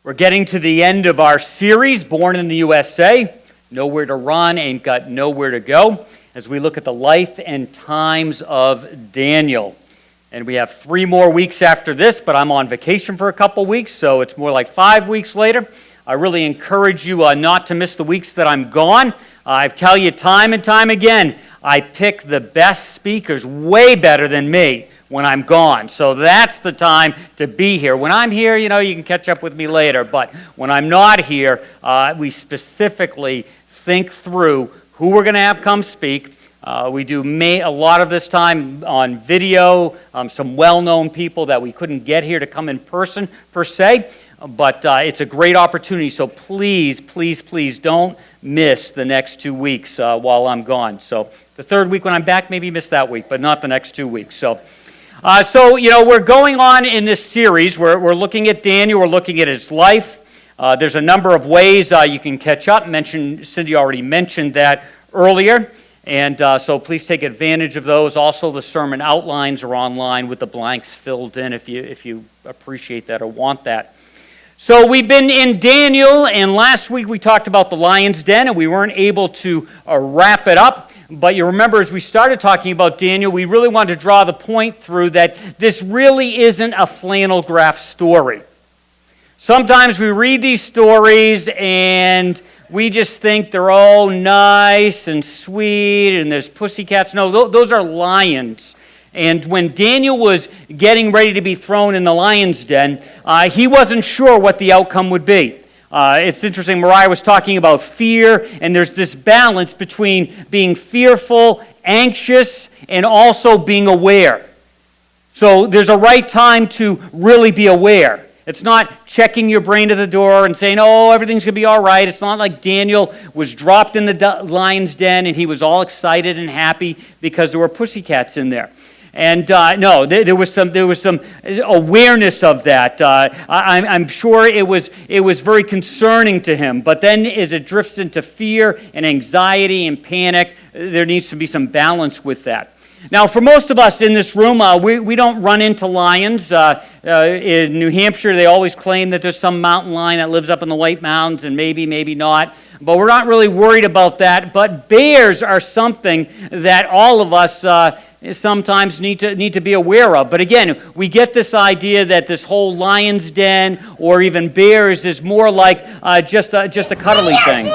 We're getting to the end of our series, Born in the USA, Nowhere to Run, Ain't Got Nowhere to Go, as we look at the life and times of Daniel. And we have 3 more weeks after this, but I'm on vacation for a couple weeks, so it's more like 5 weeks later. I really encourage you not to miss the weeks that I'm gone. I tell you time and time again, I pick the best speakers, way better than me, when I'm gone. So that's the time to be here. When I'm here, you can catch up with me later. But when I'm not here, we specifically think through who we're going to have come speak. We do a lot of this time on video, some well-known people that we couldn't get here to come in person, per se. But it's a great opportunity, so please, please, please don't miss the next 2 weeks while I'm gone. So the 3rd week when I'm back, maybe miss that week, but not the next 2 weeks. So we're going on in this series. We're looking at Daniel. We're looking at his life. There's a number of ways you can catch up. Cindy already mentioned that earlier. And so please take advantage of those. Also, the sermon outlines are online with the blanks filled in if you appreciate that or want that. So we've been in Daniel, and last week we talked about the lion's den, and we weren't able to wrap it up. But you remember, as we started talking about Daniel, we really wanted to draw the point through that this really isn't a flannel graph story. Sometimes we read these stories and we just think they're all nice and sweet and there's pussycats. No, those are lions. And when Daniel was getting ready to be thrown in the lion's den, he wasn't sure what the outcome would be. It's interesting, Mariah was talking about fear, and there's this balance between being fearful, anxious, and also being aware. So there's a right time to really be aware. It's not checking your brain to the door and saying, oh, everything's going to be all right. It's not like Daniel was dropped in the lion's den and he was all excited and happy because there were pussycats in there. And no, there was some awareness of that. I'm sure it was very concerning to him. But then, as it drifts into fear and anxiety and panic, there needs to be some balance with that. Now, for most of us in this room, we don't run into lions. In New Hampshire, they always claim that there's some mountain lion that lives up in the White Mountains, and maybe not. But we're not really worried about that. But bears are something that all of us sometimes need to be aware of. But again, we get this idea that this whole lion's den or even bears is more like just a cuddly thing.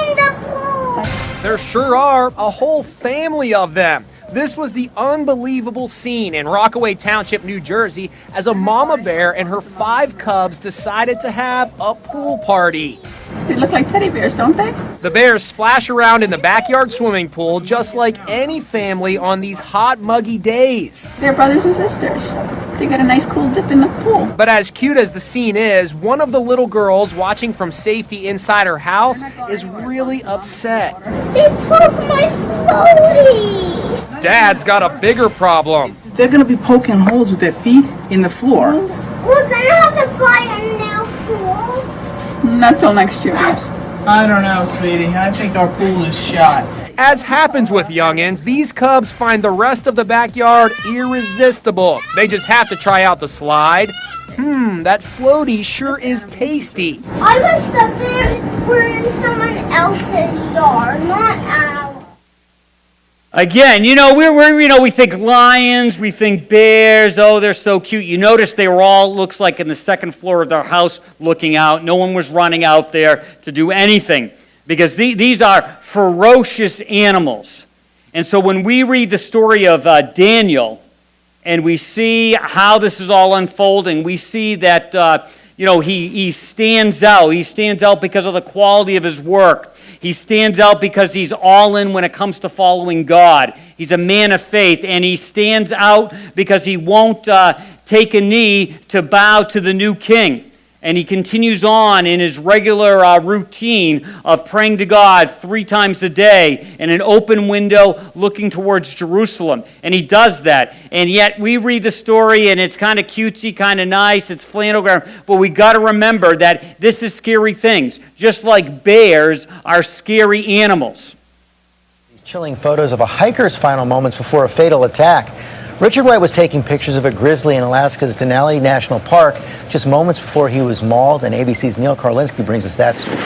There sure are a whole family of them. This was the unbelievable scene in Rockaway Township, New Jersey, as a mama bear and her 5 cubs decided to have a pool party. They look like teddy bears, don't they? The bears splash around in the backyard swimming pool just like any family on these hot, muggy days. They're brothers and sisters. They got a nice cool dip in the pool. But as cute as the scene is, one of the little girls watching from safety inside her house is really upset. They took my floaty! Dad's got a bigger problem. They're going to be poking holes with their feet in the floor. We're going to have to buy a new pool? Not till next year, babes. I don't know, sweetie. I think our pool is shot. As happens with youngins, these cubs find the rest of the backyard irresistible. They just have to try out the slide. That floaty sure is tasty. I wish the bears were in someone else's yard, not ours. Again, we think lions, we think bears, oh, they're so cute. You notice they were all, looks like, in the 2nd floor of their house looking out. No one was running out there to do anything because these are ferocious animals. And so when we read the story of Daniel and we see how this is all unfolding, we see that, he stands out. He stands out because of the quality of his work. He stands out because he's all in when it comes to following God. He's a man of faith, and he stands out because he won't take a knee to bow to the new king. And he continues on in his regular routine of praying to God 3 times a day in an open window looking towards Jerusalem. And he does that. And yet we read the story and it's kind of cutesy, kind of nice, it's flannel graph, but we got to remember that this is scary things. Just like bears are scary animals. These chilling photos of a hiker's final moments before a fatal attack. Richard White was taking pictures of a grizzly in Alaska's Denali National Park just moments before he was mauled, and ABC's Neil Karlinski brings us that story.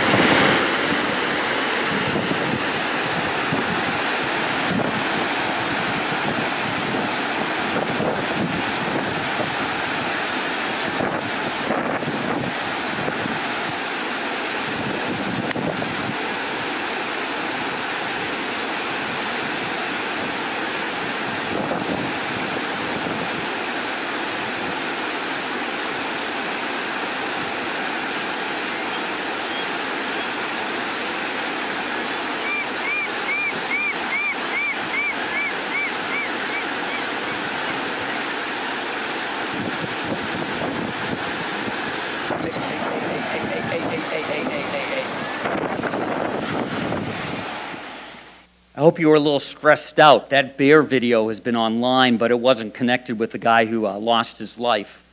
I hope you were a little stressed out. That bear video has been online, but it wasn't connected with the guy who lost his life.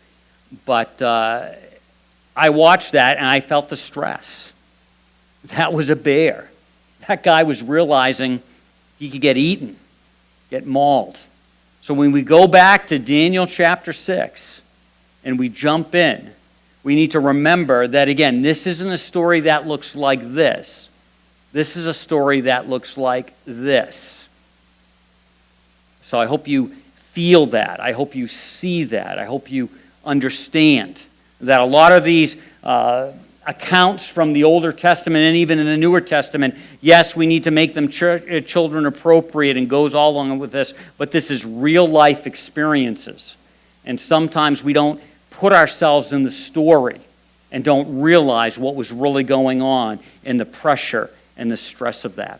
But I watched that and I felt the stress. That was a bear. That guy was realizing he could get eaten, get mauled. So when we go back to Daniel chapter 6 and we jump in, we need to remember that, again, this isn't a story that looks like this. This is a story that looks like this. So I hope you feel that. I hope you see that. I hope you understand that a lot of these accounts from the Older Testament and even in the Newer Testament, yes, we need to make them children appropriate and goes all along with this, but this is real life experiences. And sometimes we don't put ourselves in the story and don't realize what was really going on and the pressure and the stress of that.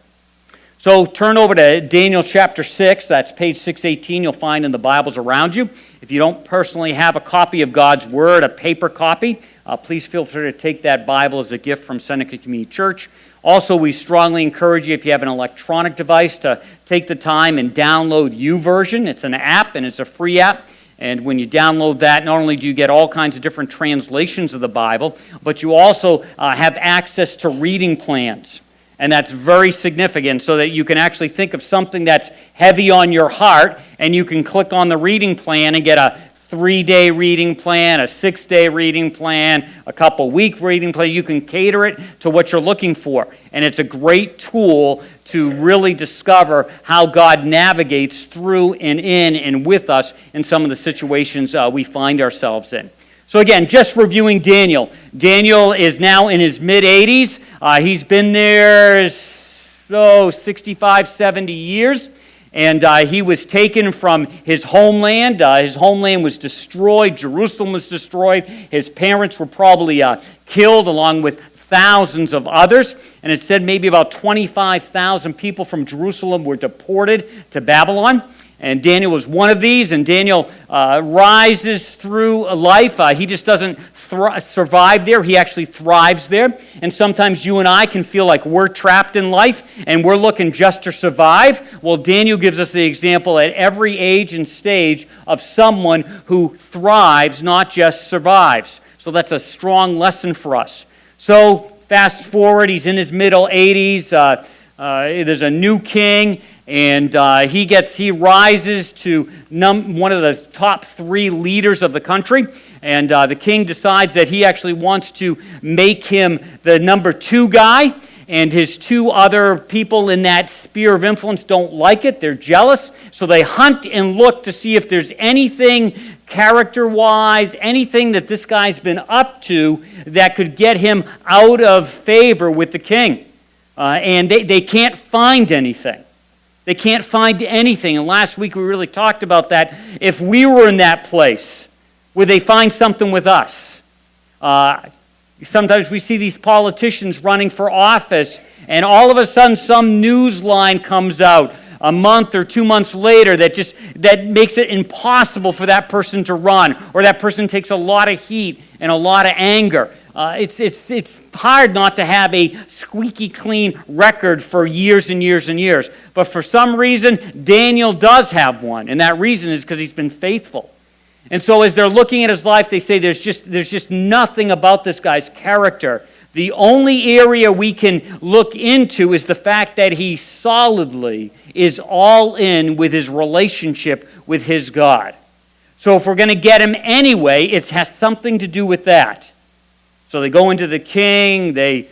So turn over to Daniel chapter 6. That's page 618 you'll find in the Bibles around you. If you don't personally have a copy of God's Word, a paper copy, please feel free to take that Bible as a gift from Seneca Community Church. Also, we strongly encourage you, if you have an electronic device, to take the time and download YouVersion. It's an app, and it's a free app. And when you download that, not only do you get all kinds of different translations of the Bible, but you also have access to reading plans. And that's very significant so that you can actually think of something that's heavy on your heart, and you can click on the reading plan and get a 3-day reading plan, a 6-day reading plan, a couple-week reading plan. You can cater it to what you're looking for. And it's a great tool to really discover how God navigates through and in and with us in some of the situations we find ourselves in. So again, just reviewing Daniel. Daniel is now in his mid-80s. He's been there 65, 70 years. And he was taken from his homeland. His homeland was destroyed. Jerusalem was destroyed. His parents were probably killed along with thousands of others. And it said maybe about 25,000 people from Jerusalem were deported to Babylon. And Daniel was one of these, and Daniel rises through life. He just doesn't survive there. He actually thrives there. And sometimes you and I can feel like we're trapped in life, and we're looking just to survive. Well, Daniel gives us the example at every age and stage of someone who thrives, not just survives. So that's a strong lesson for us. So fast forward, he's in his middle 80s. There's a new king. And he rises to one of the top 3 leaders of the country. And the king decides that he actually wants to make him the number 2 guy. And his 2 other people in that sphere of influence don't like it. They're jealous. So they hunt and look to see if there's anything character-wise, anything that this guy's been up to that could get him out of favor with the king. And they can't find anything. They can't find anything. And last week we really talked about that. If we were in that place, would they find something with us? Sometimes we see these politicians running for office, and all of a sudden some news line comes out a month or 2 months later that makes it impossible for that person to run, or that person takes a lot of heat and a lot of anger. It's hard not to have a squeaky clean record for years and years and years. But for some reason, Daniel does have one, and that reason is because he's been faithful. And so as they're looking at his life, they say there's just nothing about this guy's character The only area we can look into is the fact that he solidly is all in with his relationship with his God. So if we're going to get him anyway, it has something to do with that. So they go into the king, they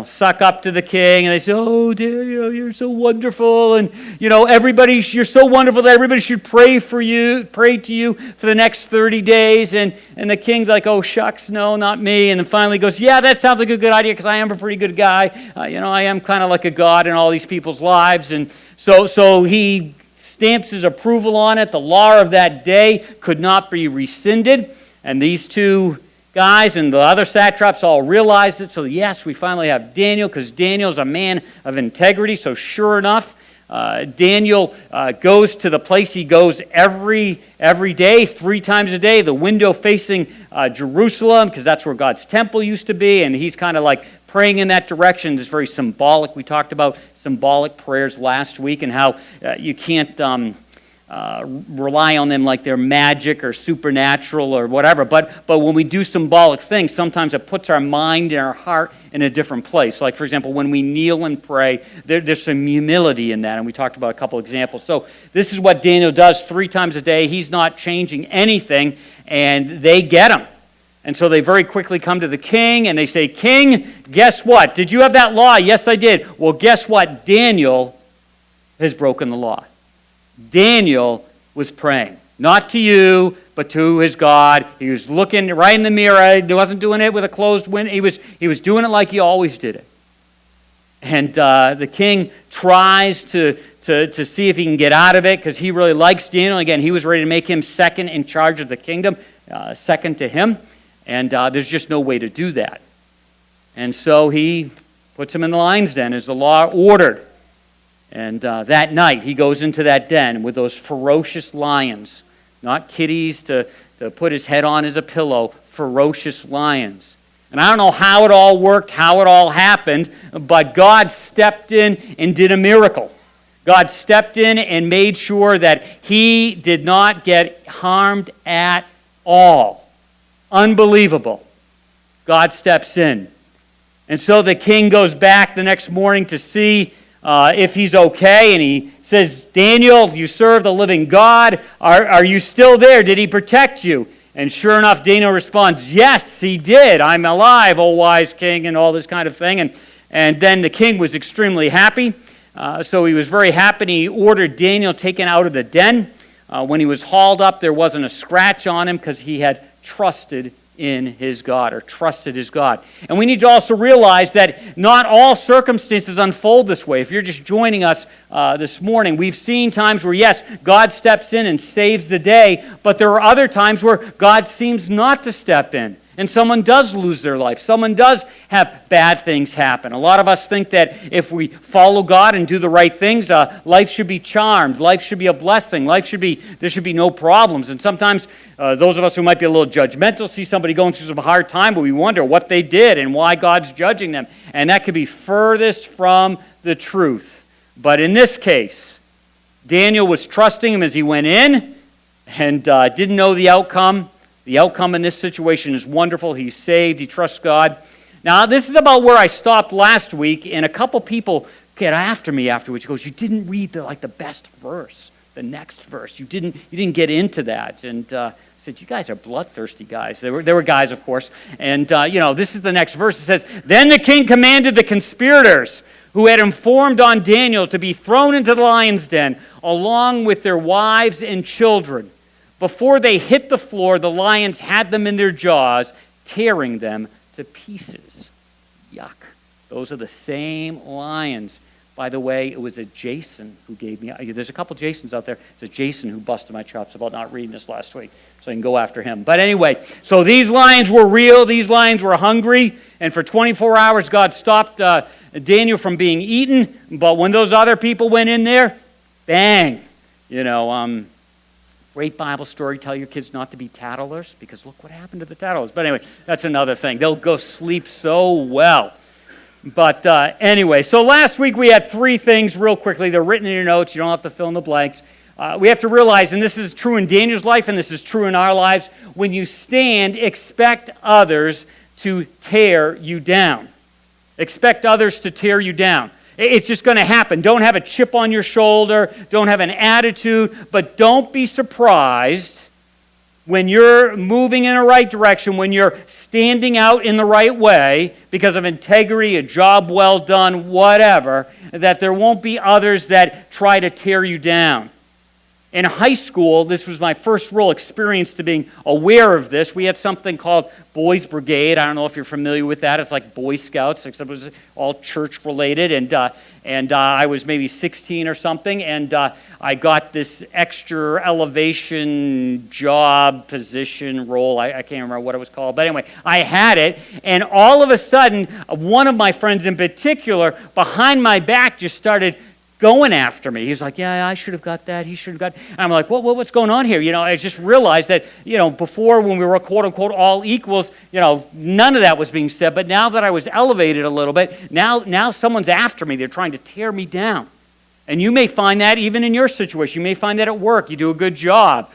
suck up to the king, and they say, "Oh, Daniel, you're so wonderful, and you're so wonderful that everybody should pray to you for the next 30 days." And the king's like, "Oh, shucks, no, not me." And then finally goes, "Yeah, that sounds like a good idea because I am a pretty good guy. I am kind of like a god in all these people's lives." And so he stamps his approval on it. The law of that day could not be rescinded, and these two guys and the other satraps all realized it. So yes, we finally have Daniel, because Daniel's a man of integrity. So sure enough, Daniel goes to the place he goes every day, 3 times a day, the window facing Jerusalem, because that's where God's temple used to be, and he's kind of like praying in that direction. It's very symbolic. We talked about symbolic prayers last week and how you can't rely on them like they're magic or supernatural or whatever. But when we do symbolic things, sometimes it puts our mind and our heart in a different place. Like, for example, when we kneel and pray, there's some humility in that, and we talked about a couple examples. So this is what Daniel does 3 times a day. He's not changing anything, and they get him. And so they very quickly come to the king, and they say, "King, guess what? Did you have that law?" "Yes, I did." "Well, guess what? Daniel has broken the law." Daniel was praying, not to you, but to his God. He was looking right in the mirror. He wasn't doing it with a closed window. He was doing it like he always did it. And the king tries to see if he can get out of it, because he really likes Daniel. Again, he was ready to make him second in charge of the kingdom, second to him. And there's just no way to do that. And so he puts him in the lion's den as the law ordered. And that night, he goes into that den with those ferocious lions, not kitties to put his head on as a pillow, ferocious lions. And I don't know how it all worked, how it all happened, but God stepped in and did a miracle. God stepped in and made sure that he did not get harmed at all. Unbelievable. God steps in. And so the king goes back the next morning to see if he's okay, and he says, "Daniel, you serve the living God. Are you still there? Did he protect you?" And sure enough, Daniel responds, "Yes, he did. I'm alive, O wise king," and all this kind of thing. And then the king was extremely happy. So he was very happy, and he ordered Daniel taken out of the den. When he was hauled up, there wasn't a scratch on him, because he had trusted in his God, or trusted his God. And we need to also realize that not all circumstances unfold this way. If you're just joining us this morning, we've seen times where, yes, God steps in and saves the day, but there are other times where God seems not to step in. And someone does lose their life. Someone does have bad things happen. A lot of us think that if we follow God and do the right things, life should be charmed. Life should be a blessing. There should be no problems. And sometimes those of us who might be a little judgmental see somebody going through some hard time, but we wonder what they did and why God's judging them. And that could be furthest from the truth. But in this case, Daniel was trusting him as he went in and didn't know the outcome. The outcome in this situation is wonderful. He's saved. He trusts God. Now, this is about where I stopped last week, and a couple people get after me afterwards. He goes, "You didn't read the best verse, the next verse. You didn't get into that." And I said, "You guys are bloodthirsty guys." They were guys, of course. And this is the next verse. It says, "Then the king commanded the conspirators who had informed on Daniel to be thrown into the lion's den, along with their wives and children. Before they hit the floor, the lions had them in their jaws, tearing them to pieces." Yuck. Those are the same lions. By the way, it was a Jason who gave me... There's a couple Jasons out there. It's a Jason who busted my chops about not reading this last week, so I can go after him. But anyway, so these lions were real. These lions were hungry. And for 24 hours, God stopped Daniel from being eaten. But when those other people went in there, bang. Great Bible story. Tell your kids not to be tattlers, because look what happened to the tattlers. But anyway, that's another thing. They'll go sleep so well. But anyway, so last week we had 3 things real quickly. They're written in your notes. You don't have to fill in the blanks. We have to realize, and this is true in Daniel's life, and this is true in our lives, when you stand, expect others to tear you down. Expect others to tear you down. It's just going to happen. Don't have a chip on your shoulder. Don't have an attitude. But don't be surprised when you're moving in the right direction, when you're standing out in the right way because of integrity, a job well done, whatever, that there won't be others that try to tear you down. In high school, this was my first real experience to being aware of this. We had something called Boys Brigade. I don't know if you're familiar with that. It's like Boy Scouts, except it was all church related. And I was maybe 16 or something, and I got this extra elevation job, position, role. I can't remember what it was called. But anyway, I had it, and all of a sudden, one of my friends in particular, behind my back, just started going after me. He's like, yeah, I should have got that. He should have got. And I'm like, what's going on here? I just realized that, before when we were quote unquote all equals, none of that was being said. But now that I was elevated a little bit, now someone's after me. They're trying to tear me down. And you may find that even in your situation. You may find that at work. You do a good job.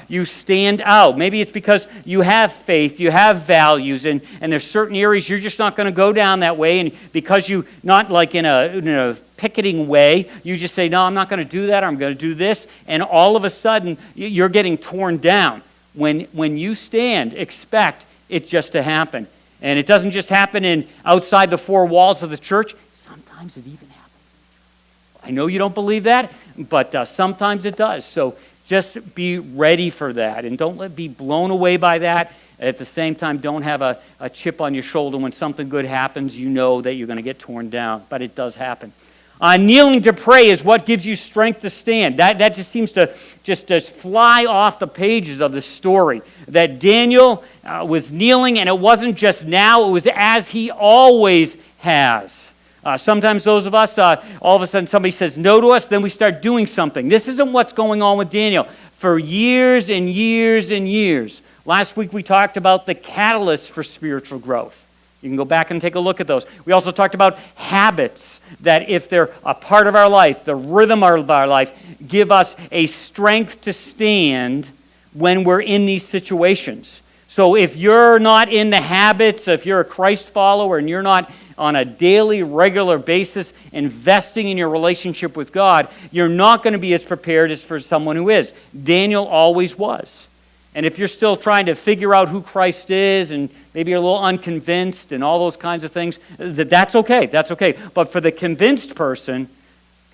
You stand out. Maybe it's because you have faith, you have values, and there's certain areas you're just not going to go down that way. And because you, not like in a picketing way, you just say, no, I'm not going to do that, I'm going to do this. And all of a sudden, you're getting torn down. When you stand, expect it just to happen. And it doesn't just happen outside the four walls of the church. Sometimes it even happens. I know you don't believe that, but sometimes it does. So just be ready for that, and don't be blown away by that. At the same time, don't have a chip on your shoulder when something good happens. You know that you're going to get torn down, but it does happen. Kneeling to pray is what gives you strength to stand. That just seems to just fly off the pages of the story. That Daniel was kneeling, and it wasn't just now, it was as he always has. Sometimes those of us, all of a sudden somebody says no to us, then we start doing something. This isn't what's going on with Daniel. For years and years and years. Last week we talked about the catalyst for spiritual growth. You can go back and take a look at those. We also talked about habits that if they're a part of our life, the rhythm of our life, give us a strength to stand when we're in these situations. So if you're not in the habits, if you're a Christ follower and you're not on a daily, regular basis investing in your relationship with God, you're not going to be as prepared as for someone who is. Daniel always was. And if you're still trying to figure out who Christ is and maybe you're a little unconvinced and all those kinds of things, that's okay. That's okay. But for the convinced person,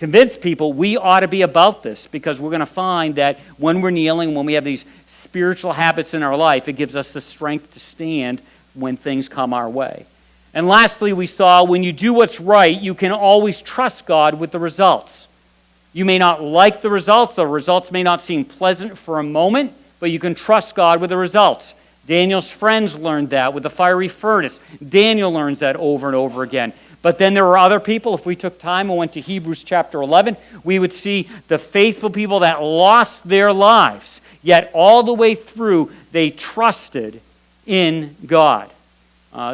convinced people, we ought to be about this because we're going to find that when we're kneeling, when we have these spiritual habits in our life, it gives us the strength to stand when things come our way. And lastly, we saw when you do what's right, you can always trust God with the results. You may not like the results may not seem pleasant for a moment, but you can trust God with the results. Daniel's friends learned that with the fiery furnace. Daniel learns that over and over again. But then there were other people. If we took time and went to Hebrews chapter 11, we would see the faithful people that lost their lives. Yet all the way through, they trusted in God.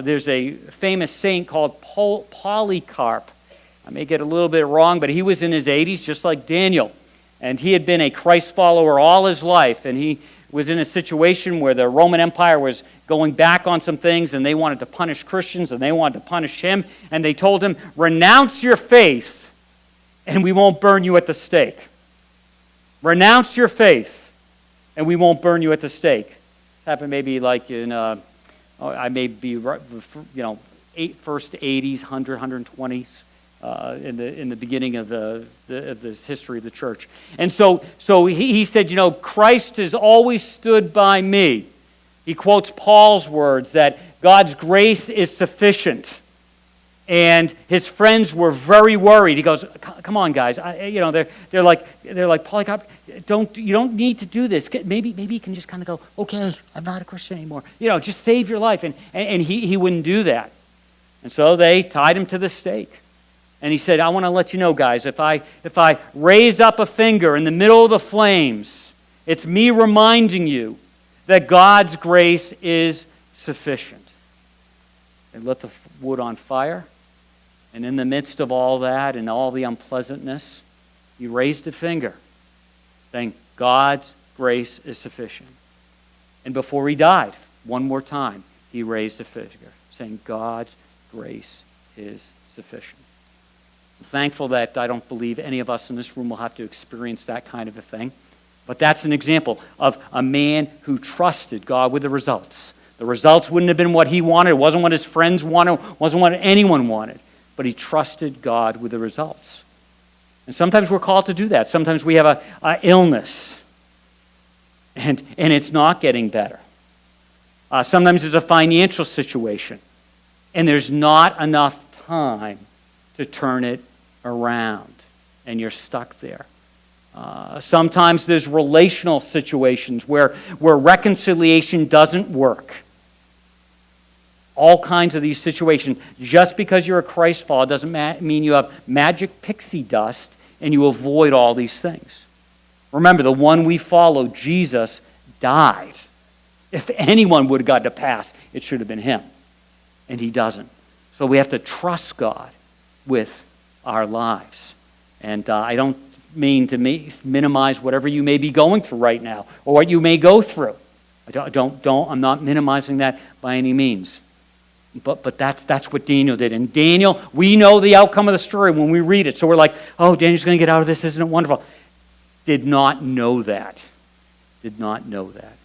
There's a famous saint called Polycarp. I may get a little bit wrong, but he was in his 80s, just like Daniel. And he had been a Christ follower all his life. And he was in a situation where the Roman Empire was going back on some things, and they wanted to punish Christians, and they wanted to punish him. And they told him, renounce your faith, and we won't burn you at the stake. Renounce your faith, and we won't burn you at the stake. This happened maybe like in... I may be, first 80s, 120s, in the beginning of this history of the church. And so he said, Christ has always stood by me. He quotes Paul's words that God's grace is sufficient. And his friends were very worried. He goes, "Come on, guys! They're like Polycarp. You don't need to do this. Maybe you can just kind of go, okay, I'm not a Christian anymore. Just save your life." And he wouldn't do that. And so they tied him to the stake. And he said, "I want to let you know, guys, if I raise up a finger in the middle of the flames, it's me reminding you that God's grace is sufficient." They lit the wood on fire. And in the midst of all that and all the unpleasantness, he raised a finger, saying, God's grace is sufficient. And before he died, one more time, he raised a finger. saying God's grace is sufficient. I'm thankful that I don't believe any of us in this room will have to experience that kind of a thing. But that's an example of a man who trusted God with the results. The results wouldn't have been what he wanted. It wasn't what his friends wanted. It wasn't what anyone wanted. But he trusted God with the results. And sometimes we're called to do that. Sometimes we have a illness, and it's not getting better. Sometimes there's a financial situation, and there's not enough time to turn it around, and you're stuck there. Sometimes there's relational situations where reconciliation doesn't work. All kinds of these situations. Just because you're a Christ follower doesn't mean you have magic pixie dust and you avoid all these things. Remember, the one we follow, Jesus, died. If anyone would have gotten a pass, it should have been him. And he doesn't. So we have to trust God with our lives. And I don't mean to minimize whatever you may be going through right now or what you may go through. I'm not minimizing that by any means. But that's what Daniel did. And Daniel, we know the outcome of the story when we read it. So we're like, oh, Daniel's going to get out of this. Isn't it wonderful? Did not know that. Did not know that.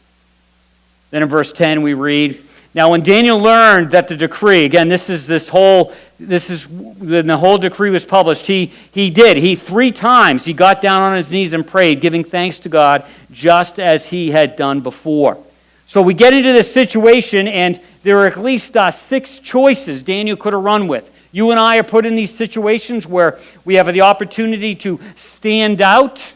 Then in verse 10 we read, now when Daniel learned that the decree, again, the whole decree was published, he 3 times, he got down on his knees and prayed, giving thanks to God, just as he had done before. So we get into this situation, and there are at least 6 choices Daniel could have run with. You and I are put in these situations where we have the opportunity to stand out.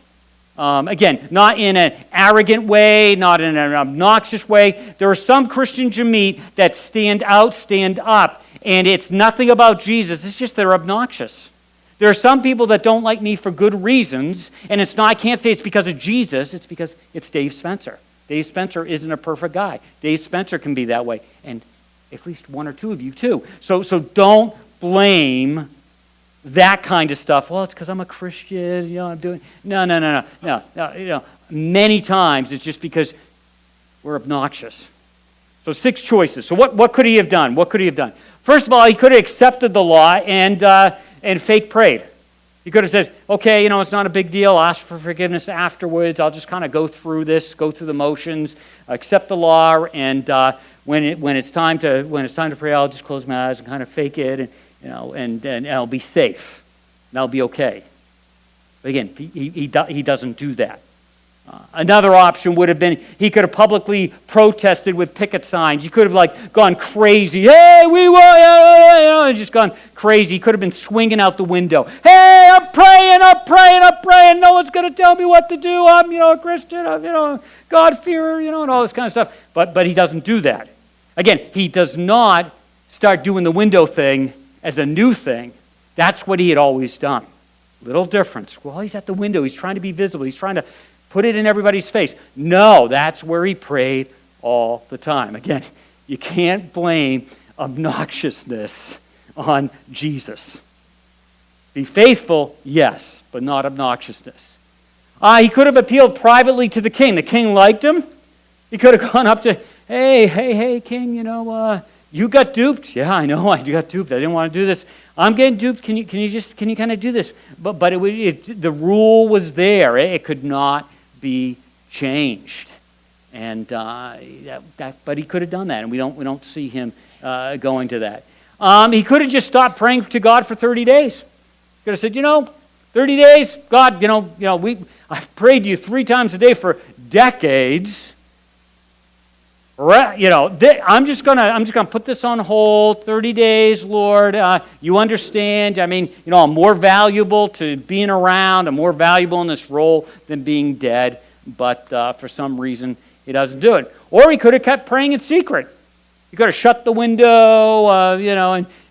Again, not in an arrogant way, not in an obnoxious way. There are some Christians you meet that stand out, stand up, and it's nothing about Jesus. It's just they're obnoxious. There are some people that don't like me for good reasons, and I can't say it's because of Jesus, it's because it's Dave Spencer. Dave Spencer isn't a perfect guy. Dave Spencer can be that way, and at least 1 or 2 of you too. So don't blame that kind of stuff. Well, it's because I'm a Christian, I'm doing... No. Many times it's just because we're obnoxious. So 6 choices. So what could he have done? What could he have done? First of all, he could have accepted the law and fake prayed. He could have said, okay, it's not a big deal. I'll ask for forgiveness afterwards. I'll just kind of go through the motions, accept the law, and when it's time to pray, I'll just close my eyes and kind of fake it, and I'll be safe. And I'll be okay. But again, he doesn't do that. Another option would have been he could have publicly protested with picket signs. He could have gone crazy. Hey, we want, and just gone crazy. He could have been swinging out the window. Hey, I'm praying. No one's going to tell me what to do. I'm, a Christian. I'm, God-fearer, and all this kind of stuff. But he doesn't do that. Again, he does not start doing the window thing as a new thing. That's what he had always done. Little difference. Well, he's at the window. He's trying to be visible. He's trying to put it in everybody's face. No, that's where he prayed all the time. Again, you can't blame obnoxiousness on Jesus. Be faithful, yes, but not obnoxiousness. He could have appealed privately to the king. The king liked him. He could have gone up to, hey, king, you got duped. Yeah, I know, I got duped. I didn't want to do this. I'm getting duped. Can you kind of do this? But the rule was there. It could not be changed, and but he could have done that, and we don't see him going to that. He could have just stopped praying to God for 30 days. He could have said, 30 days, God, I've prayed to you 3 times a day for decades. I'm just gonna put this on hold. 30 days, Lord. You understand? I'm more valuable to being around. I'm more valuable in this role than being dead. But for some reason, he doesn't do it. Or he could have kept praying in secret. He could have shut the window,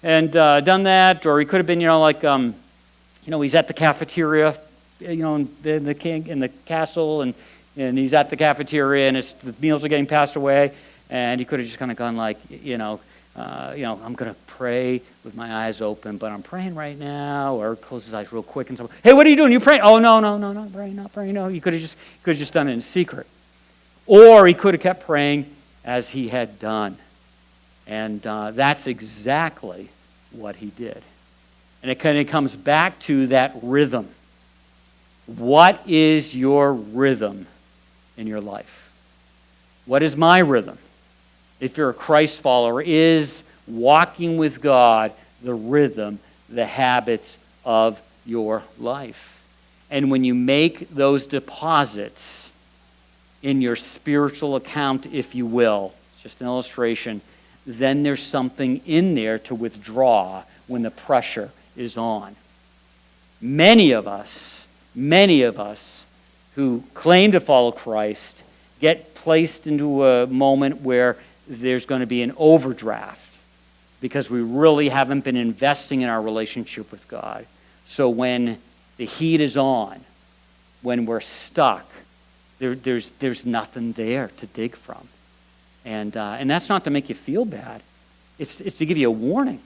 and done that. Or he could have been, he's at the cafeteria, in the king in the castle, and he's at the cafeteria, and the meals are getting passed away, and he could have just kind of gone I'm going to pray with my eyes open, but I'm praying right now, or close his eyes real quick, and someone, hey, what are you doing? You praying? Oh, no, not praying. No, he could have just done it in secret, or he could have kept praying as he had done, And that's exactly what he did. And it kind of comes back to that rhythm. What is your rhythm in your life? What is my rhythm? If you're a Christ follower, is walking with God the rhythm, the habits of your life? And when you make those deposits in your spiritual account, if you will, it's just an illustration, then there's something in there to withdraw when the pressure is on. Many of us who claim to follow Christ get placed into a moment where there's going to be an overdraft because we really haven't been investing in our relationship with God. So when the heat is on, when we're stuck, there's nothing there to dig from. And that's not to make you feel bad. It's to give you a warning.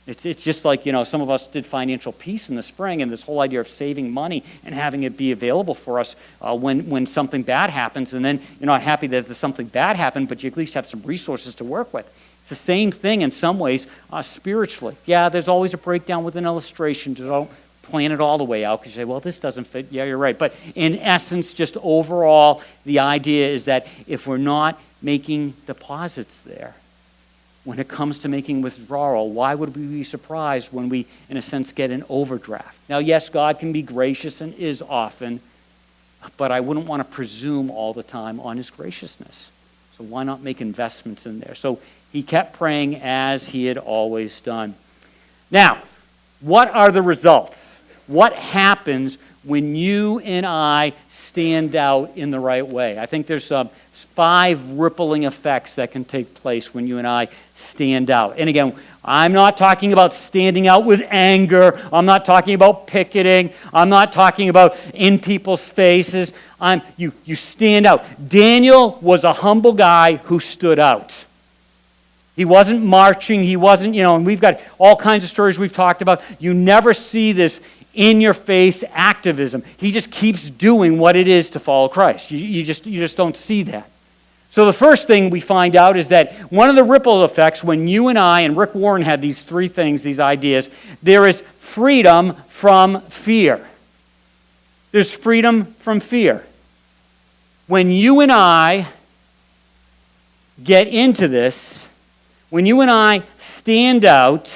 It's just like, some of us did financial peace in the spring, and this whole idea of saving money and having it be available for us when something bad happens, and then you're not happy that there's something bad happened, but you at least have some resources to work with. It's the same thing in some ways spiritually. Yeah, there's always a breakdown with an illustration. Don't plan it all the way out because you say, well, this doesn't fit. Yeah, you're right. But in essence, just overall, the idea is that if we're not making deposits there, when it comes to making withdrawal, why would we be surprised when we, in a sense, get an overdraft? Now, yes, God can be gracious and is often, but I wouldn't want to presume all the time on his graciousness. So why not make investments in there? So he kept praying as he had always done. Now, what are the results? What happens when you and I stand out in the right way? I think there's 5 rippling effects that can take place when you and I stand out. And again, I'm not talking about standing out with anger. I'm not talking about picketing. I'm not talking about in people's faces. You stand out. Daniel was a humble guy who stood out. He wasn't marching. He wasn't, and we've got all kinds of stories we've talked about. You never see this in-your-face activism. He just keeps doing what it is to follow Christ. You just don't see that. So the first thing we find out is that one of the ripple effects when you and I, and Rick Warren had these 3 things, these ideas, there is freedom from fear. There's freedom from fear. When you and I get into this, when you and I stand out,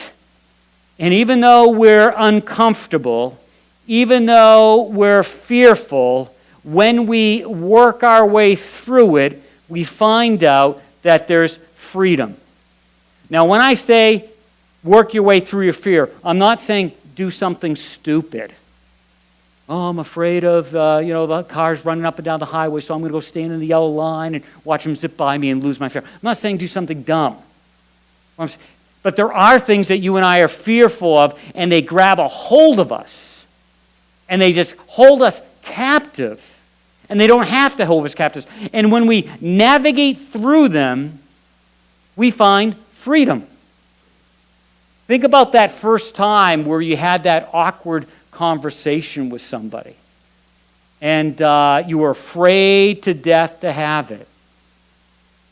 and even though we're uncomfortable, even though we're fearful, when we work our way through it, we find out that there's freedom. Now, when I say work your way through your fear, I'm not saying do something stupid. Oh, I'm afraid of, the cars running up and down the highway, so I'm going to go stand in the yellow line and watch them zip by me and lose my fear. I'm not saying do something dumb. But there are things that you and I are fearful of, and they grab a hold of us, and they just hold us captive. And they don't have to hold us captives. And when we navigate through them, we find freedom. Think about that first time where you had that awkward conversation with somebody. And you were afraid to death to have it.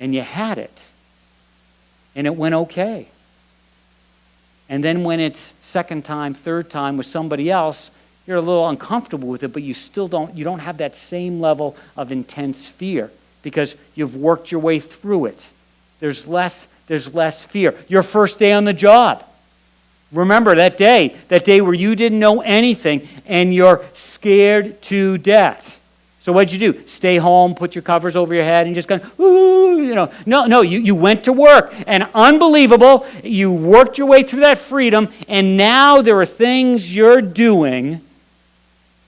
And you had it. And it went okay. And then when it's second time, third time with somebody else, you're a little uncomfortable with it, but you don't have that same level of intense fear because you've worked your way through it. There's less fear. Your first day on the job. Remember that day where you didn't know anything and you're scared to death. So what'd you do? Stay home, put your covers over your head, and just go, ooh, No, you went to work. And unbelievable, you worked your way through that freedom, and now there are things you're doing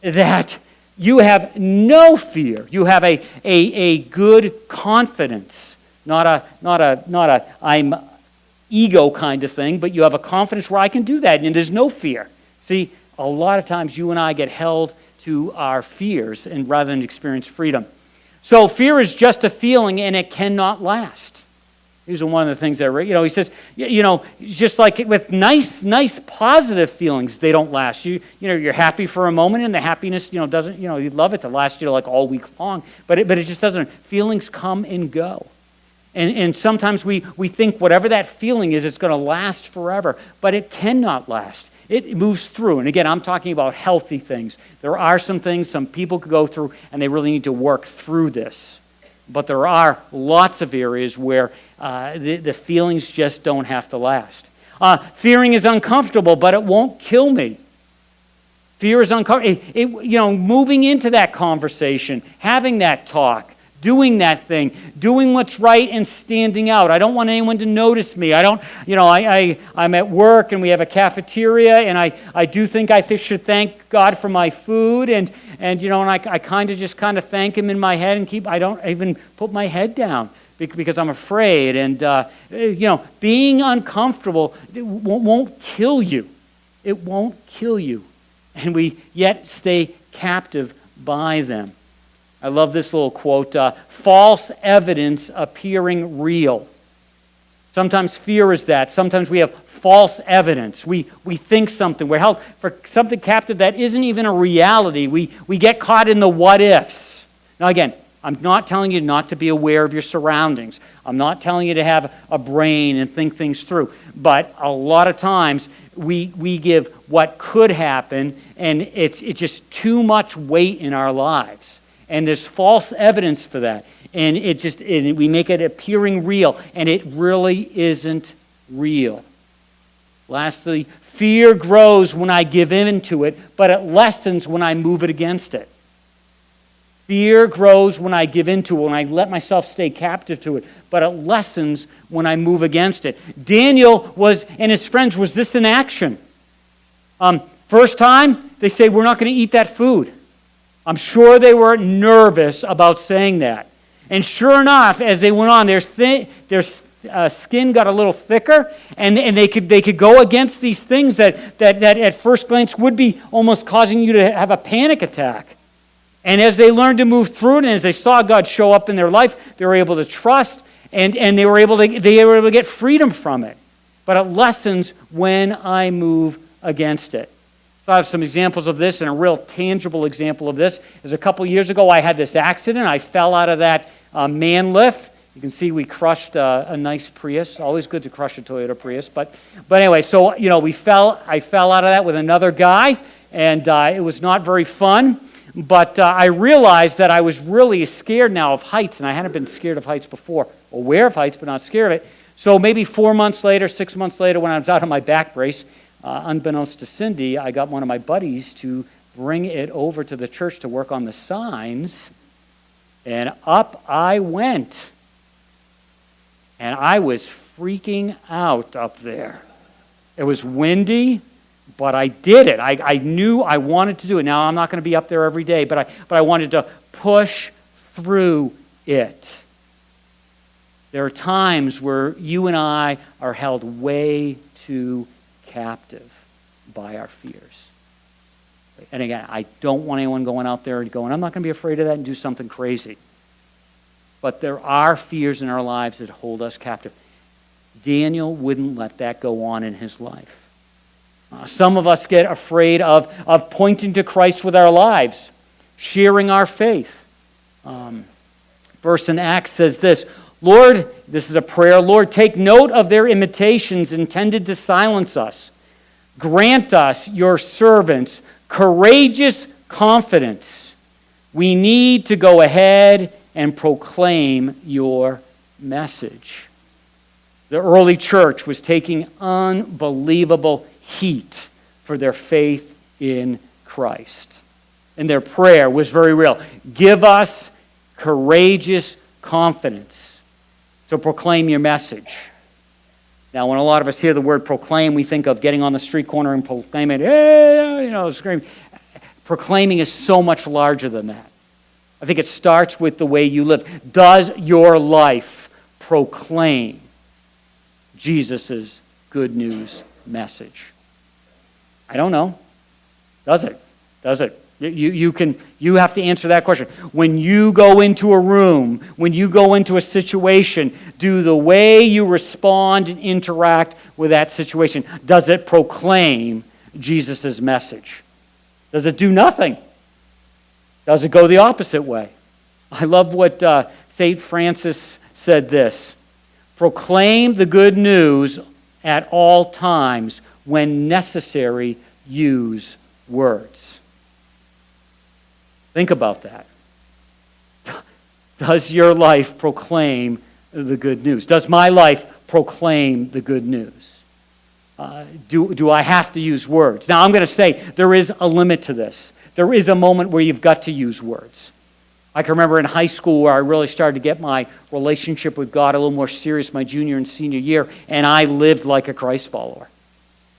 that you have no fear. You have a good confidence, not a I'm ego kind of thing, but you have a confidence where I can do that, and there's no fear. See, a lot of times you and I get held to our fears and rather than experience freedom. So fear is just a feeling, and it cannot last. These are one of the things that, he says, just like with nice positive feelings, they don't last. You're happy for a moment, and the happiness, doesn't, you'd love it to last, like all week long, but it just doesn't. Feelings come and go. And sometimes we think whatever that feeling is, it's going to last forever. But it cannot last. It moves through. And again, I'm talking about healthy things. There are some things some people could go through, and they really need to work through this. But there are lots of areas where the feelings just don't have to last. Fearing is uncomfortable, but it won't kill me. Fear is uncomfortable. Moving into that conversation, having that talk, doing that thing, doing what's right and standing out. I don't want anyone to notice me. I'm at work and we have a cafeteria, and I do think I should thank God for my food, and I kind of thank Him in my head and I don't even put my head down because I'm afraid. And being uncomfortable won't kill you. It won't kill you. And we yet stay captive by them. I love this little quote, false evidence appearing real. Sometimes fear is that. Sometimes we have false evidence. We think something. We're held for something captive that isn't even a reality. We get caught in the what ifs. Now again, I'm not telling you not to be aware of your surroundings. I'm not telling you to have a brain and think things through. But a lot of times we give what could happen, and it's just too much weight in our lives. And there's false evidence for that. And we make it appearing real, and it really isn't real. Lastly, fear grows when I give in to it, but it lessens when I move it against it. Fear grows when I give in to it, when I let myself stay captive to it, but it lessens when I move against it. Daniel and his friends, was this in action? First time, they say, we're not going to eat that food. I'm sure they were nervous about saying that. And sure enough, as they went on, their skin got a little thicker, and they could go against these things that at first glance would be almost causing you to have a panic attack. And as they learned to move through it, and as they saw God show up in their life, they were able to trust, and they were able to get freedom from it. But it lessens when I move against it. So I have some examples of this, and a real tangible example of this is a couple years ago I had this accident. I fell out of that man lift. You can see we crushed a nice Prius. Always good to crush a Toyota Prius. But anyway, so I fell out of that with another guy, and it was not very fun. But I realized that I was really scared now of heights, and I hadn't been scared of heights before. Aware of heights, but not scared of it. So maybe 4 months later, 6 months later, when I was out on my back brace, unbeknownst to Cindy, I got one of my buddies to bring it over to the church to work on the signs, and up I went. And I was freaking out up there. It was windy, but I did it. I knew I wanted to do it. Now, I'm not going to be up there every day, but I wanted to push through it. There are times where you and I are held way too captive by our fears. And again, I don't want anyone going out there and going, I'm not going to be afraid of that and do something crazy. But there are fears in our lives that hold us captive. Daniel wouldn't let that go on in his life. Some of us get afraid of pointing to Christ with our lives, sharing our faith. Verse in Acts says this, Lord, this is a prayer, Lord, take note of their imitations intended to silence us. Grant us, your servants, courageous confidence. We need to go ahead and proclaim your message. The early church was taking unbelievable heat for their faith in Christ. And their prayer was very real. Give us courageous confidence to proclaim your message. Now, when a lot of us hear the word proclaim, we think of getting on the street corner and proclaiming, hey, screaming. Proclaiming is so much larger than that. I think it starts with the way you live. Does your life proclaim Jesus' good news message? I don't know. Does it? Does it? You have to answer that question. When you go into a room, when you go into a situation, do the way you respond and interact with that situation, does it proclaim Jesus' message? Does it do nothing? Does it go the opposite way? I love what St. Francis said this. Proclaim the good news at all times. When necessary, use words. Think about that. Does your life proclaim the good news? Does my life proclaim the good news? Do I have to use words? Now, I'm going to say there is a limit to this. There is a moment where you've got to use words. I can remember in high school where I really started to get my relationship with God a little more serious my junior and senior year, and I lived like a Christ follower.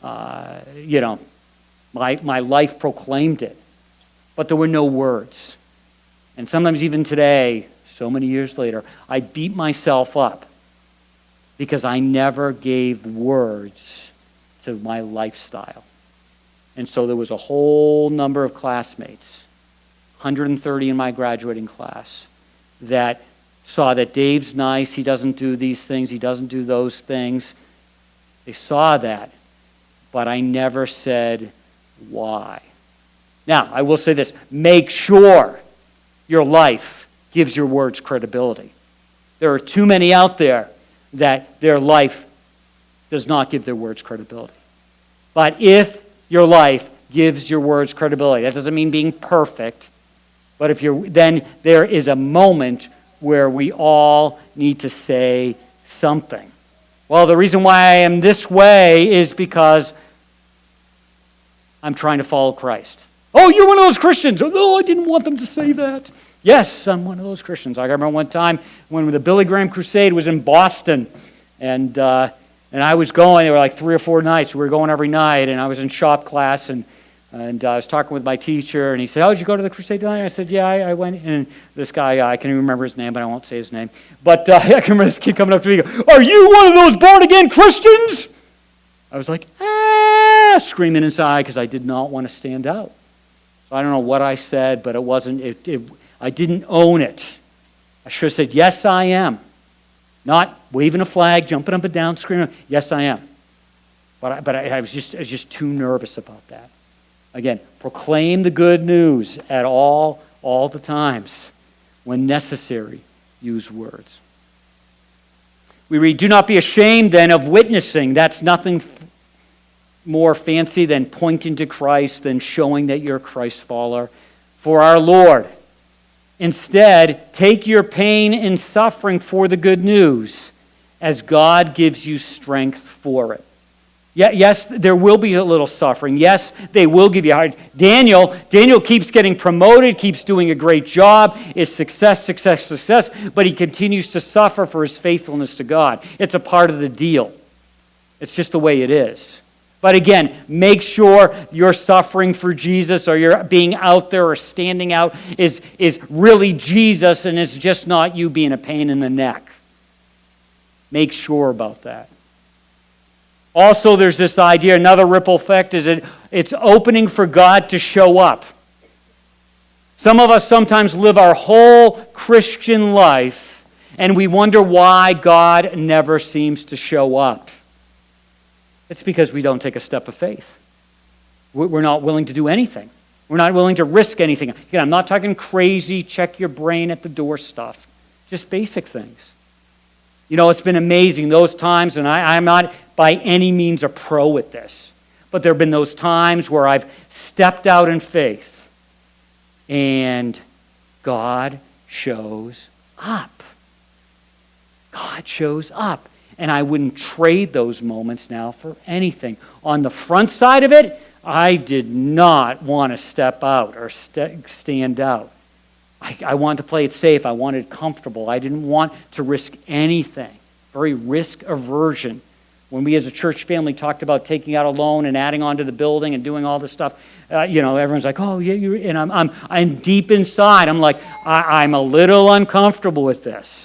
My life proclaimed it, but there were no words. And sometimes even today, so many years later, I beat myself up because I never gave words to my lifestyle. And so there was a whole number of classmates, 130 in my graduating class, that saw that Dave's nice, he doesn't do these things, he doesn't do those things. They saw that, but I never said why. Now, I will say this, make sure your life gives your words credibility. There are too many out there that their life does not give their words credibility. But if your life gives your words credibility, that doesn't mean being perfect, but then there is a moment where we all need to say something. Well, the reason why I am this way is because I'm trying to follow Christ. Oh, you're one of those Christians. Oh, no, I didn't want them to say that. Yes, I'm one of those Christians. I remember one time when the Billy Graham Crusade was in Boston, and I was going. There were like 3 or 4 nights. We were going every night, and I was in shop class, and I was talking with my teacher, and he said, "Oh, did you go to the crusade tonight?" I said, "Yeah, I went." And this guy, I can't even remember his name, but I won't say his name. But I can remember this kid coming up to me and go, "Are you one of those born-again Christians?" I was like, screaming inside because I did not want to stand out. So I don't know what I said, but it wasn't. I didn't own it. I should have said, "Yes, I am." Not waving a flag, jumping up and down, screaming, "Yes, I am." But I was just too nervous about that. Again, proclaim the good news at all the times. When necessary, use words. We read, "Do not be ashamed then of witnessing." That's nothing more fancy than pointing to Christ, than showing that you're a Christ follower. "For our Lord. Instead, take your pain and suffering for the good news, as God gives you strength for it." Yes, there will be a little suffering. Yes, they will give you hard. Daniel keeps getting promoted, keeps doing a great job, is success, but he continues to suffer for his faithfulness to God. It's a part of the deal. It's just the way it is. But again, make sure your suffering for Jesus, or your being out there or standing out, is really Jesus, and it's just not you being a pain in the neck. Make sure about that. Also, there's this idea, another ripple effect, is it's opening for God to show up. Some of us sometimes live our whole Christian life, and we wonder why God never seems to show up. It's because we don't take a step of faith. We're not willing to do anything. We're not willing to risk anything. Again, I'm not talking crazy, check your brain at the door stuff. Just basic things. You know, it's been amazing those times, and I'm not by any means a pro at this, but there have been those times where I've stepped out in faith, and God shows up. God shows up. And I wouldn't trade those moments now for anything. On the front side of it, I did not want to step out or stand out. I wanted to play it safe. I wanted it comfortable. I didn't want to risk anything. Very risk aversion. When we as a church family talked about taking out a loan and adding on to the building and doing all this stuff, everyone's like, "Oh, yeah," and I'm deep inside. I'm like, I'm a little uncomfortable with this.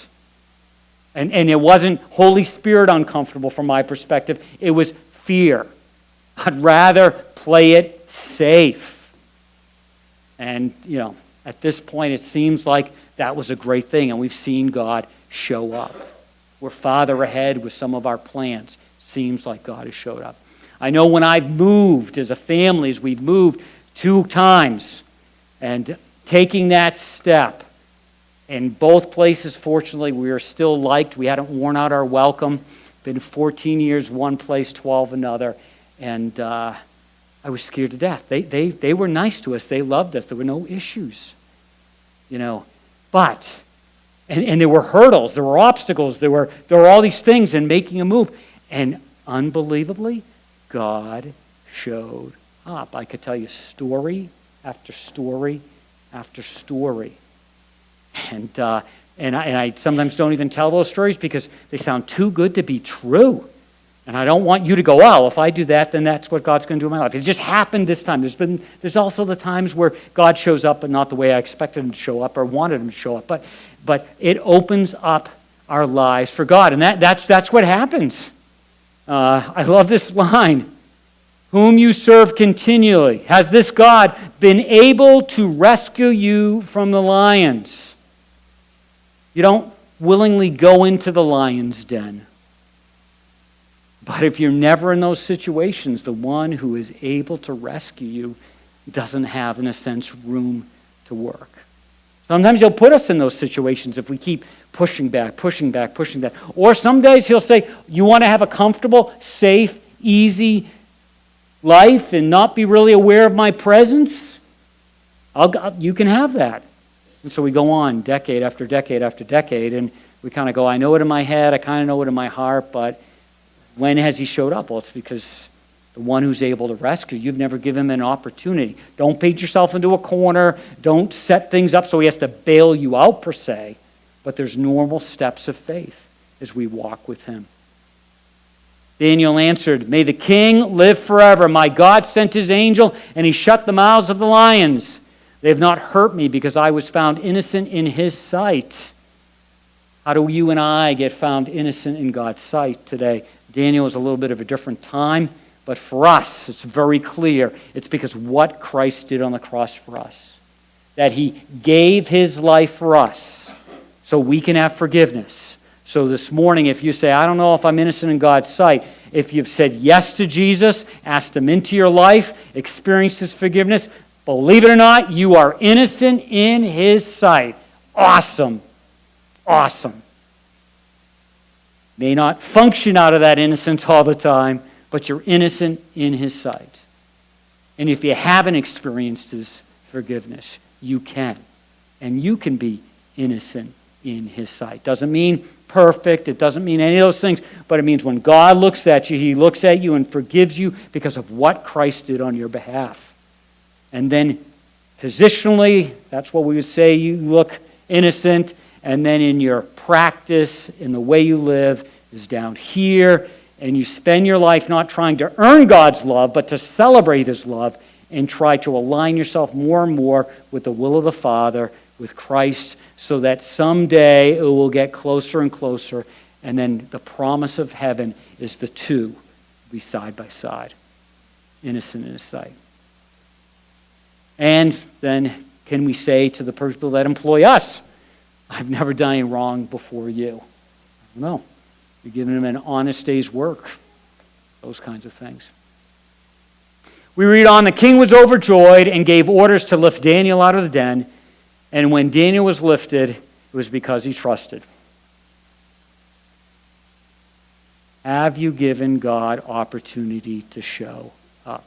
And it wasn't Holy Spirit uncomfortable from my perspective. It was fear. I'd rather play it safe. And, at this point, it seems like that was a great thing, and we've seen God show up. We're farther ahead with some of our plans. Seems like God has showed up. I know when I've moved as a family, as we've moved 2 times, and taking that step, In both places, fortunately, we are still liked. We hadn't worn out our welcome. Been 14 years one place, 12 another. And I was scared to death. They were nice to us. They loved us. There were no issues, But, and there were hurdles. There were obstacles. There were all these things in making a move. And unbelievably, God showed up. I could tell you story after story after story. And I sometimes don't even tell those stories because they sound too good to be true. And I don't want you to go, well, if I do that, then that's what God's going to do in my life. It just happened this time. There's also the times where God shows up, but not the way I expected him to show up or wanted him to show up. But it opens up our lives for God. And that's what happens. I love this line. Whom you serve continually. Has this God been able to rescue you from the lions? You don't willingly go into the lion's den. But if you're never in those situations, the one who is able to rescue you doesn't have, in a sense, room to work. Sometimes he'll put us in those situations if we keep pushing back. Or some days he'll say, you want to have a comfortable, safe, easy life and not be really aware of my presence? You can have that. And so we go on decade after decade after decade, and we kind of go, I know it in my head, I kind of know it in my heart, but when has he showed up? Well, it's because the one who's able to rescue, you've never given him an opportunity. Don't paint yourself into a corner. Don't set things up so he has to bail you out, per se. But there's normal steps of faith as we walk with him. Daniel answered, may the king live forever. My God sent his angel, and he shut the mouths of the lions. They have not hurt me because I was found innocent in his sight. How do you and I get found innocent in God's sight today? Daniel is a little bit of a different time, but for us, it's very clear. It's because what Christ did on the cross for us. That he gave his life for us so we can have forgiveness. So this morning, if you say, I don't know if I'm innocent in God's sight, if you've said yes to Jesus, asked him into your life, experienced his forgiveness, believe it or not, you are innocent in his sight. Awesome. Awesome. May not function out of that innocence all the time, but you're innocent in his sight. And if you haven't experienced his forgiveness, you can. And you can be innocent in his sight. Doesn't mean perfect. It doesn't mean any of those things. But it means when God looks at you, he looks at you and forgives you because of what Christ did on your behalf. And then positionally, that's what we would say, you look innocent. And then in your practice, in the way you live, is down here. And you spend your life not trying to earn God's love, but to celebrate his love and try to align yourself more and more with the will of the Father, with Christ, so that someday it will get closer and closer. And then the promise of heaven is the two be side by side, innocent in his sight. And then can we say to the people that employ us, I've never done any wrong before you. No. You're giving them an honest day's work. Those kinds of things. We read on, the king was overjoyed and gave orders to lift Daniel out of the den. And when Daniel was lifted, it was because he trusted. Have you given God opportunity to show up?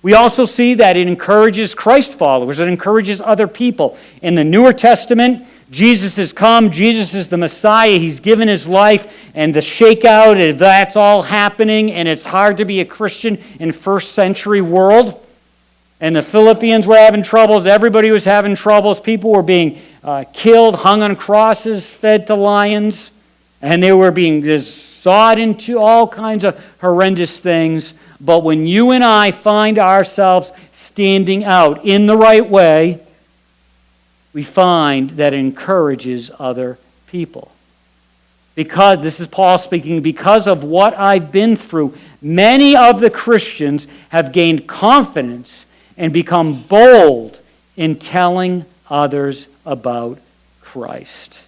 We also see that it encourages Christ followers. It encourages other people. In the Newer Testament, Jesus has come. Jesus is the Messiah. He's given his life. And the shakeout, that's all happening. And it's hard to be a Christian in first century world. And the Philippians were having troubles. Everybody was having troubles. People were being killed, hung on crosses, fed to lions. And they were being just sawed into all kinds of horrendous things. But when you and I find ourselves standing out in the right way, we find that it encourages other people. Because, this is Paul speaking, because of what I've been through, many of the Christians have gained confidence and become bold in telling others about Christ.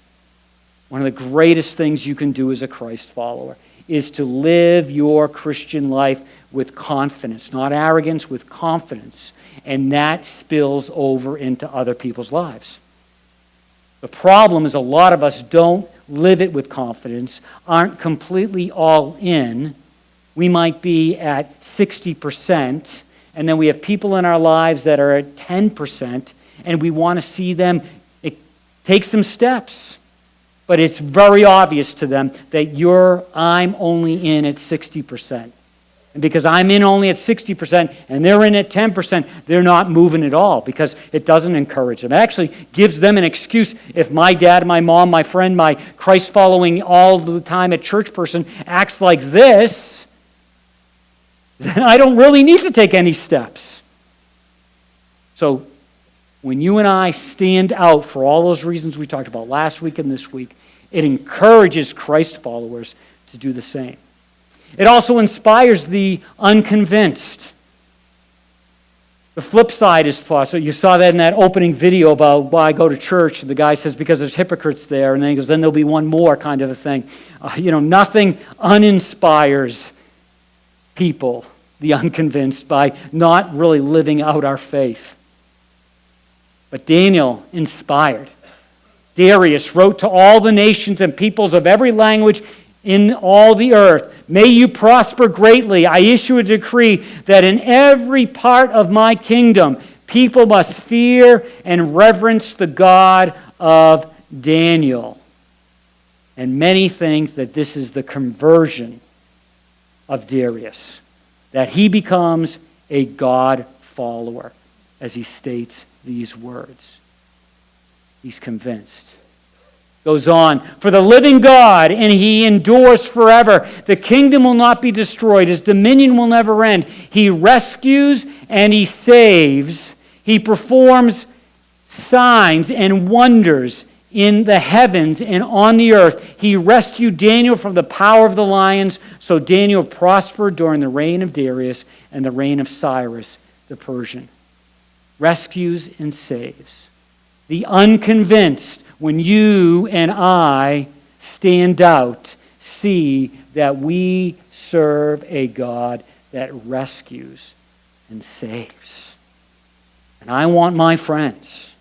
One of the greatest things you can do as a Christ follower is to live your Christian life with confidence, not arrogance, with confidence. And that spills over into other people's lives. The problem is a lot of us don't live it with confidence, aren't completely all in. We might be at 60%, and then we have people in our lives that are at 10%, and we want to see them take some steps. But it's very obvious to them that I'm only in at 60%. And because I'm in only at 60% and they're in at 10%, they're not moving at all because it doesn't encourage them. It actually gives them an excuse. If my dad, my mom, my friend, my Christ-following all the time at church person acts like this, then I don't really need to take any steps. So when you and I stand out for all those reasons we talked about last week and this week, it encourages Christ followers to do the same. It also inspires the unconvinced. The flip side is possible. You saw that in that opening video about why I go to church. The guy says, because there's hypocrites there. And then he goes, then there'll be one more kind of a thing. Nothing uninspires people, the unconvinced, by not really living out our faith. But Daniel inspired. Darius wrote to all the nations and peoples of every language in all the earth, may you prosper greatly. I issue a decree that in every part of my kingdom, people must fear and reverence the God of Daniel. And many think that this is the conversion of Darius, that he becomes a God follower as he states these words. He's convinced. Goes on, for the living God, and he endures forever. The kingdom will not be destroyed. His dominion will never end. He rescues and he saves. He performs signs and wonders in the heavens and on the earth. He rescued Daniel from the power of the lions, so Daniel prospered during the reign of Darius and the reign of Cyrus the Persian. Rescues and saves. The unconvinced, when you and I stand out, see that we serve a God that rescues and saves. And I want my friends,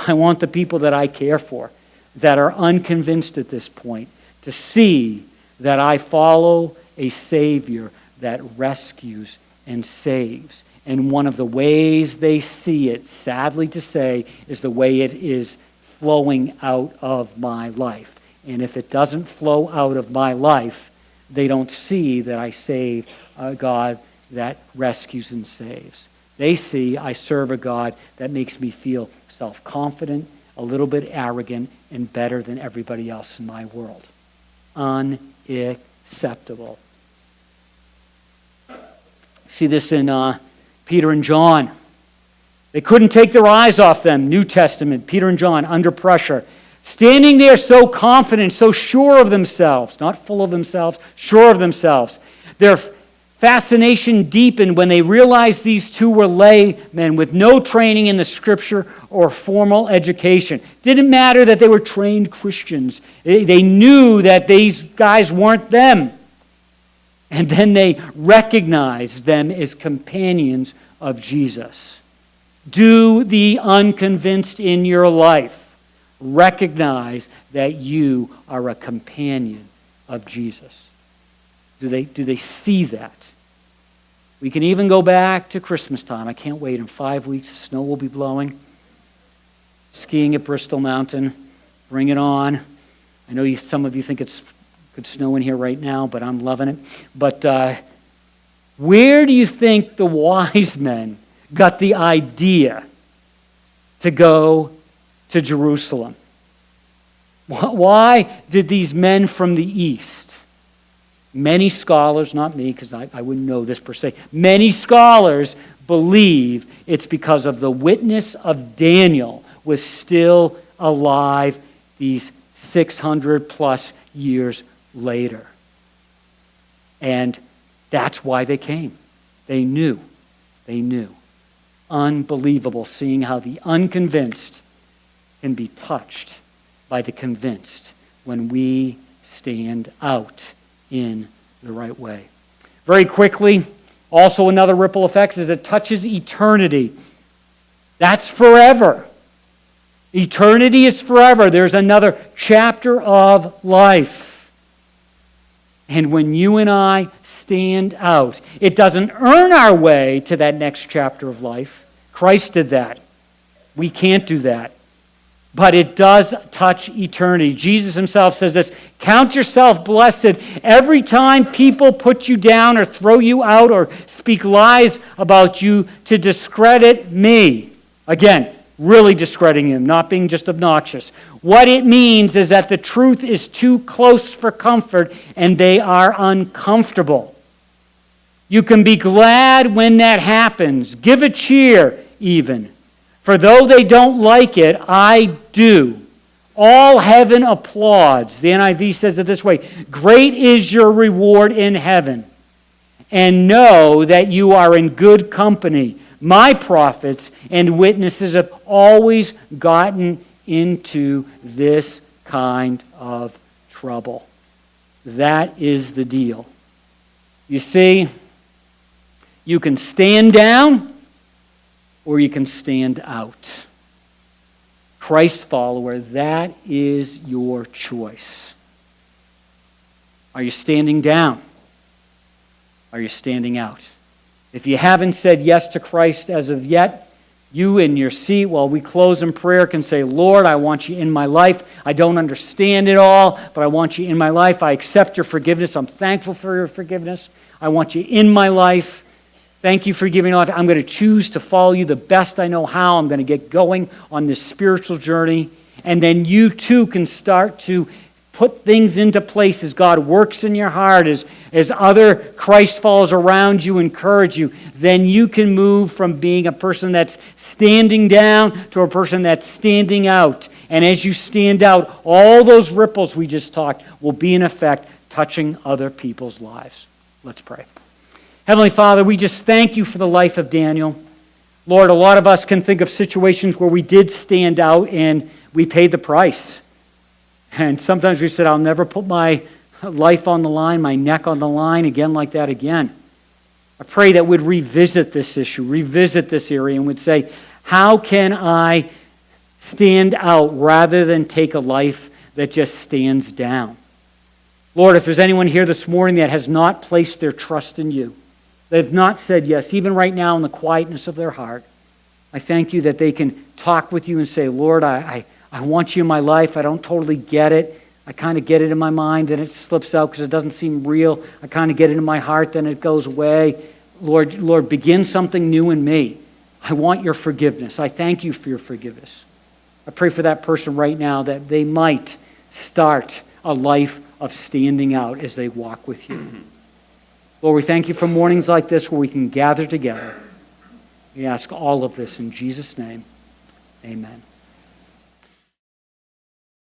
I want the people that I care for, that are unconvinced at this point, to see that I follow a Savior that rescues and saves. And one of the ways they see it, sadly to say, is the way it is flowing out of my life. And if it doesn't flow out of my life, they don't see that I save a God that rescues and saves. They see I serve a God that makes me feel self-confident, a little bit arrogant, and better than everybody else in my world. Unacceptable. See this in Peter and John. They couldn't take their eyes off them. New Testament, Peter and John, under pressure. Standing there so confident, so sure of themselves, not full of themselves, sure of themselves. Their fascination deepened when they realized these two were laymen with no training in the Scripture or formal education. Didn't matter that they were trained Christians. They knew that these guys weren't them. And then they recognized them as companions of Jesus. Do the unconvinced in your life recognize that you are a companion of Jesus? Do they see that? We can even go back to Christmas time. I can't wait. In 5 weeks, the snow will be blowing. Skiing at Bristol Mountain. Bring it on. I know some of you think it's could snow in here right now, but I'm loving it. But where do you think the wise men got the idea to go to Jerusalem? Why did these men from the east, many scholars, not me because I wouldn't know this per se, many scholars believe it's because of the witness of Daniel was still alive these 600 plus years later. And that's why they came. They knew. Unbelievable seeing how the unconvinced can be touched by the convinced when we stand out in the right way. Very quickly, also another ripple effect is it touches eternity. That's forever. Eternity is forever. There's another chapter of life. And when you and I stand out, it doesn't earn our way to that next chapter of life. Christ did that. We can't do that. But it does touch eternity. Jesus himself says this, count yourself blessed every time people put you down or throw you out or speak lies about you to discredit me. Again, really discrediting him, not being just obnoxious. What it means is that the truth is too close for comfort and they are uncomfortable. You can be glad when that happens. Give a cheer even. For though they don't like it, I do. All heaven applauds. The NIV says it this way, great is your reward in heaven. And know that you are in good company. My prophets and witnesses have always gotten into this kind of trouble. That is the deal. You see, you can stand down or you can stand out. Christ follower, that is your choice. Are you standing down? Are you standing out? If you haven't said yes to Christ as of yet, you in your seat while we close in prayer can say, Lord, I want you in my life. I don't understand it all, but I want you in my life. I accept your forgiveness. I'm thankful for your forgiveness. I want you in my life. Thank you for giving life. I'm going to choose to follow you the best I know how. I'm going to get going on this spiritual journey. And then you too can start to put things into place as God works in your heart, as other Christ followers around you encourage you. Then you can move from being a person that's standing down to a person that's standing out. And as you stand out, all those ripples we just talked will be in effect touching other people's lives. Let's pray. Heavenly Father, we just thank you for the life of Daniel. Lord, a lot of us can think of situations where we did stand out and we paid the price. And sometimes we said, I'll never put my life on the line, my neck on the line again like that again. I pray that we'd revisit this issue, revisit this area, and would say, how can I stand out rather than take a life that just stands down? Lord, if there's anyone here this morning that has not placed their trust in you, they've not said yes, even right now in the quietness of their heart, I thank you that they can talk with you and say, Lord, I want you in my life. I don't totally get it. I kind of get it in my mind, then it slips out because it doesn't seem real. I kind of get it in my heart, then it goes away. Lord, begin something new in me. I want your forgiveness. I thank you for your forgiveness. I pray for that person right now that they might start a life of standing out as they walk with you. Lord, we thank you for mornings like this where we can gather together. We ask all of this in Jesus' name. Amen.